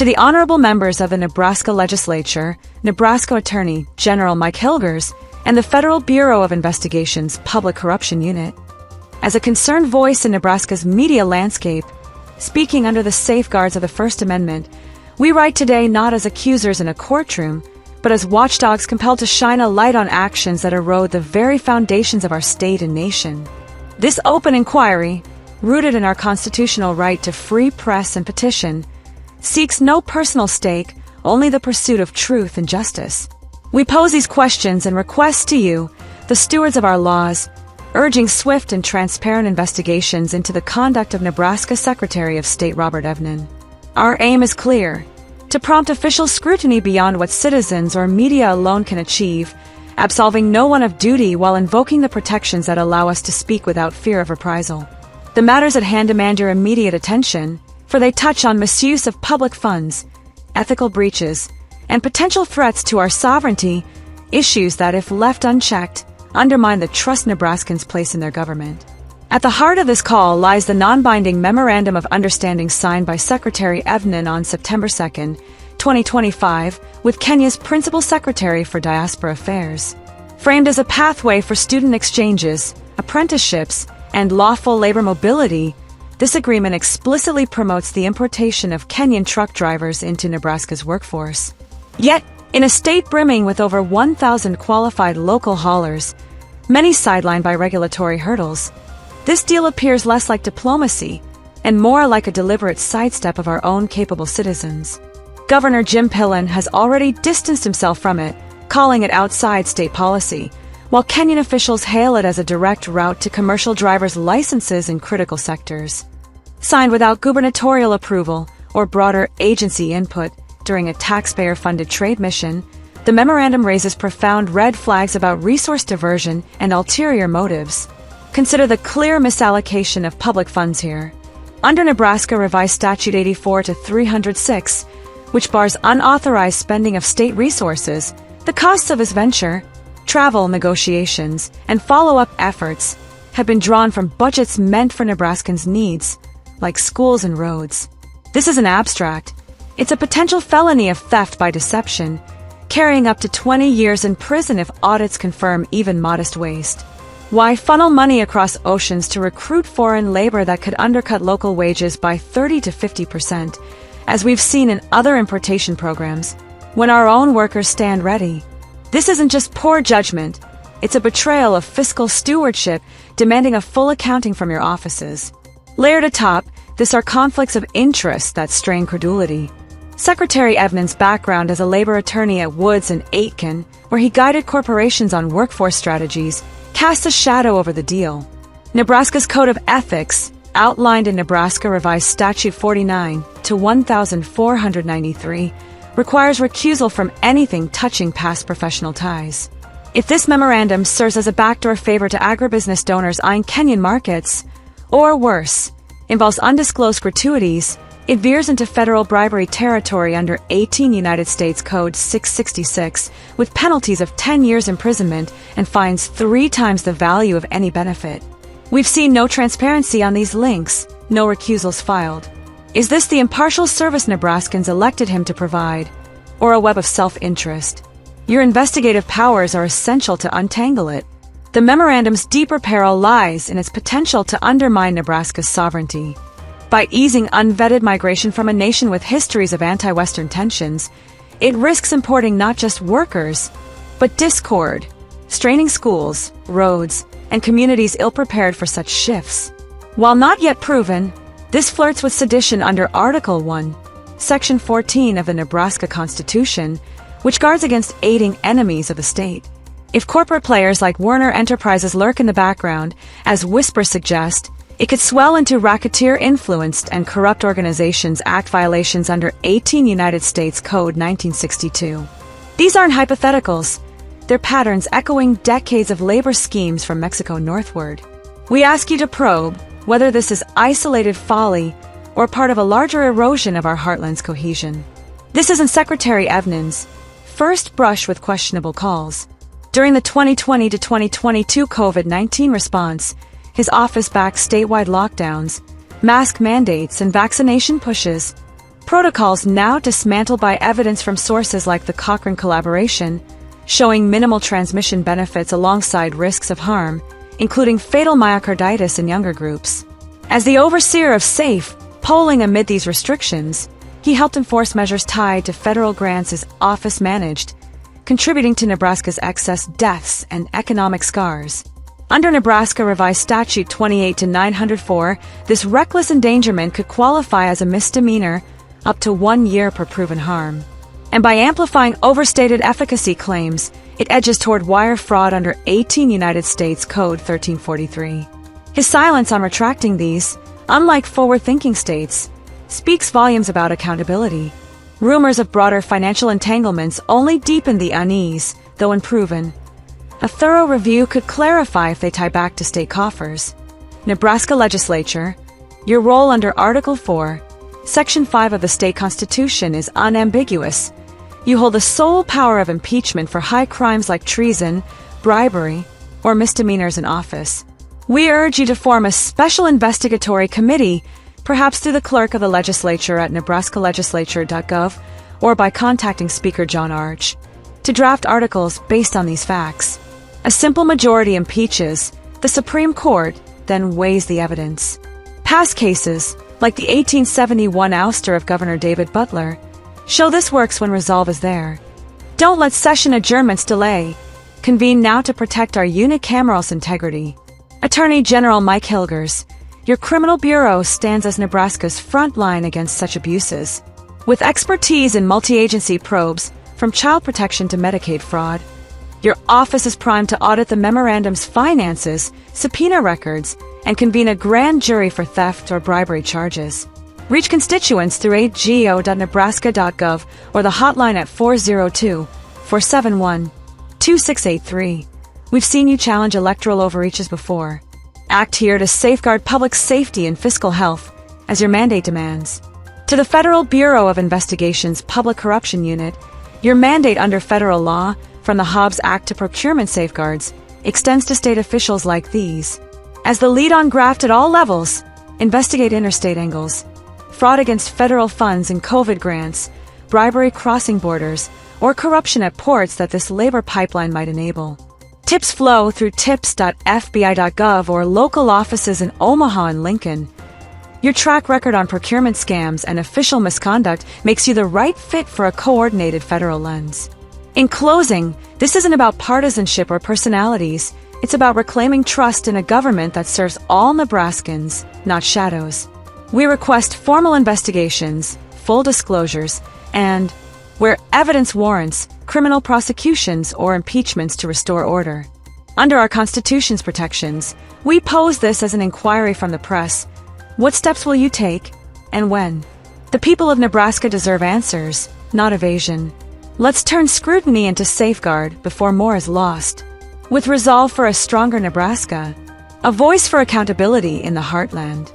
To the honorable members of the Nebraska Legislature, Nebraska Attorney General Mike Hilgers, and the Federal Bureau of Investigation's Public Corruption Unit. As a concerned voice in Nebraska's media landscape, speaking under the safeguards of the First Amendment, we write today not as accusers in a courtroom, but as watchdogs compelled to shine a light on actions that erode the very foundations of our state and nation. This open inquiry, rooted in our constitutional right to free press and petition, seeks no personal stake, only the pursuit of truth and justice. We pose these questions and requests to you, the stewards of our laws, urging swift and transparent investigations into the conduct of Nebraska Secretary of State Robert Evnen. Our aim is clear: to prompt official scrutiny beyond what citizens or media alone can achieve, absolving no one of duty while invoking the protections that allow us to speak without fear of reprisal. The matters at hand demand your immediate attention, for they touch on misuse of public funds, ethical breaches, and potential threats to our sovereignty, issues that, if left unchecked, undermine the trust Nebraskans place in their government. At the heart of this call lies the non-binding Memorandum of Understanding signed by Secretary Evnen on September 2, 2025, with Kenya's Principal Secretary for Diaspora Affairs. Framed as a pathway for student exchanges, apprenticeships, and lawful labor mobility, this agreement explicitly promotes the importation of Kenyan truck drivers into Nebraska's workforce. Yet, in a state brimming with over 1,000 qualified local haulers, many sidelined by regulatory hurdles, this deal appears less like diplomacy and more like a deliberate sidestep of our own capable citizens. Governor Jim Pillen has already distanced himself from it, calling it outside state policy, while Kenyan officials hail it as a direct route to commercial drivers' licenses in critical sectors. Signed without gubernatorial approval or broader agency input during a taxpayer-funded trade mission, the memorandum raises profound red flags about resource diversion and ulterior motives. Consider the clear misallocation of public funds here. Under Nebraska Revised Statute 84-306, which bars unauthorized spending of state resources, the costs of this venture, travel negotiations, and follow-up efforts have been drawn from budgets meant for Nebraskans' needs, like schools and roads. This isn't abstract. It's a potential felony of theft by deception, carrying up to 20 years in prison if audits confirm even modest waste. Why funnel money across oceans to recruit foreign labor that could undercut local wages by 30 to 50%, as we've seen in other importation programs, when our own workers stand ready? This isn't just poor judgment, it's a betrayal of fiscal stewardship demanding a full accounting from your offices. Layered atop, this are conflicts of interest that strain credulity. Secretary Evnen's background as a labor attorney at Woods and Aitken, where he guided corporations on workforce strategies, casts a shadow over the deal. Nebraska's Code of Ethics, outlined in Nebraska Revised Statute 49-1493, requires recusal from anything touching past professional ties. If this memorandum serves as a backdoor favor to agribusiness donors eyeing Kenyan markets, or worse, involves undisclosed gratuities, it veers into federal bribery territory under 18 United States Code 666, with penalties of 10 years imprisonment and fines 3 times the value of any benefit. We've seen no transparency on these links, no recusals filed. Is this the impartial service Nebraskans elected him to provide, or a web of self-interest? Your investigative powers are essential to untangle it. The memorandum's deeper peril lies in its potential to undermine Nebraska's sovereignty. By easing unvetted migration from a nation with histories of anti-Western tensions, it risks importing not just workers, but discord, straining schools, roads, and communities ill-prepared for such shifts. While not yet proven, this flirts with sedition under Article 1, Section 14 of the Nebraska Constitution, which guards against aiding enemies of the state. If corporate players like Werner Enterprises lurk in the background, as whispers suggest, it could swell into racketeer-influenced and corrupt organizations act violations under 18 United States Code 1962. These aren't hypotheticals. They're patterns echoing decades of labor schemes from Mexico northward. We ask you to probe whether this is isolated folly or part of a larger erosion of our heartland's cohesion. This isn't Secretary Evnen's first brush with questionable calls. During the 2020 to 2022 COVID-19 response, his office backed statewide lockdowns, mask mandates, and vaccination pushes, Protocols now dismantled by evidence from sources like the Cochrane collaboration, showing minimal transmission benefits alongside risks of harm, including fatal myocarditis in younger groups. As the overseer of SAFE, polling amid these restrictions, he helped enforce measures tied to federal grants his office managed, contributing to Nebraska's excess deaths and economic scars. Under Nebraska Revised Statute 28-904, this reckless endangerment could qualify as a misdemeanor up to 1 year per proven harm. And by amplifying overstated efficacy claims, it edges toward wire fraud under 18 United States Code 1343. His silence on retracting these, unlike forward-thinking states, speaks volumes about accountability. Rumors of broader financial entanglements only deepen the unease, though unproven. A thorough review could clarify if they tie back to state coffers. Nebraska Legislature, your role under Article 4, Section 5 of the state constitution is unambiguous. You hold the sole power of impeachment for high crimes like treason, bribery, or misdemeanors in office. We urge you to form a special investigatory committee, perhaps through the clerk of the legislature at nebraskalegislature.gov or by contacting Speaker John Arch, to draft articles based on these facts. A simple majority impeaches, the Supreme Court then weighs the evidence. Past cases, like the 1871 ouster of Governor David Butler, show this works when resolve is there. Don't let session adjournments delay. Convene now to protect our unicameral's integrity. Attorney General Mike Hilgers, your criminal bureau stands as Nebraska's front line against such abuses. With expertise in multi-agency probes, from child protection to Medicaid fraud, your office is primed to audit the memorandum's finances, subpoena records, and convene a grand jury for theft or bribery charges. Reach constituents through ago.nebraska.gov or the hotline at 402-471-2683. We've seen you challenge electoral overreaches before. Act here to safeguard public safety and fiscal health, as your mandate demands. To the Federal Bureau of Investigation's Public Corruption Unit, your mandate under federal law, from the Hobbs Act to procurement safeguards, extends to state officials like these. As the lead on graft at all levels, investigate interstate angles, fraud against federal funds and COVID grants, bribery crossing borders, or corruption at ports that this labor pipeline might enable. Tips flow through tips.fbi.gov or local offices in Omaha and Lincoln. Your track record on procurement scams and official misconduct makes you the right fit for a coordinated federal lens. In closing, this isn't about partisanship or personalities. It's about reclaiming trust in a government that serves all Nebraskans, not shadows. We request formal investigations, full disclosures, and, where evidence warrants, criminal prosecutions or impeachments to restore order. Under our Constitution's protections, we pose this as an inquiry from the press. What steps will you take, and when? The people of Nebraska deserve answers, not evasion. Let's turn scrutiny into safeguard before more is lost. With resolve for a stronger Nebraska, a voice for accountability in the heartland.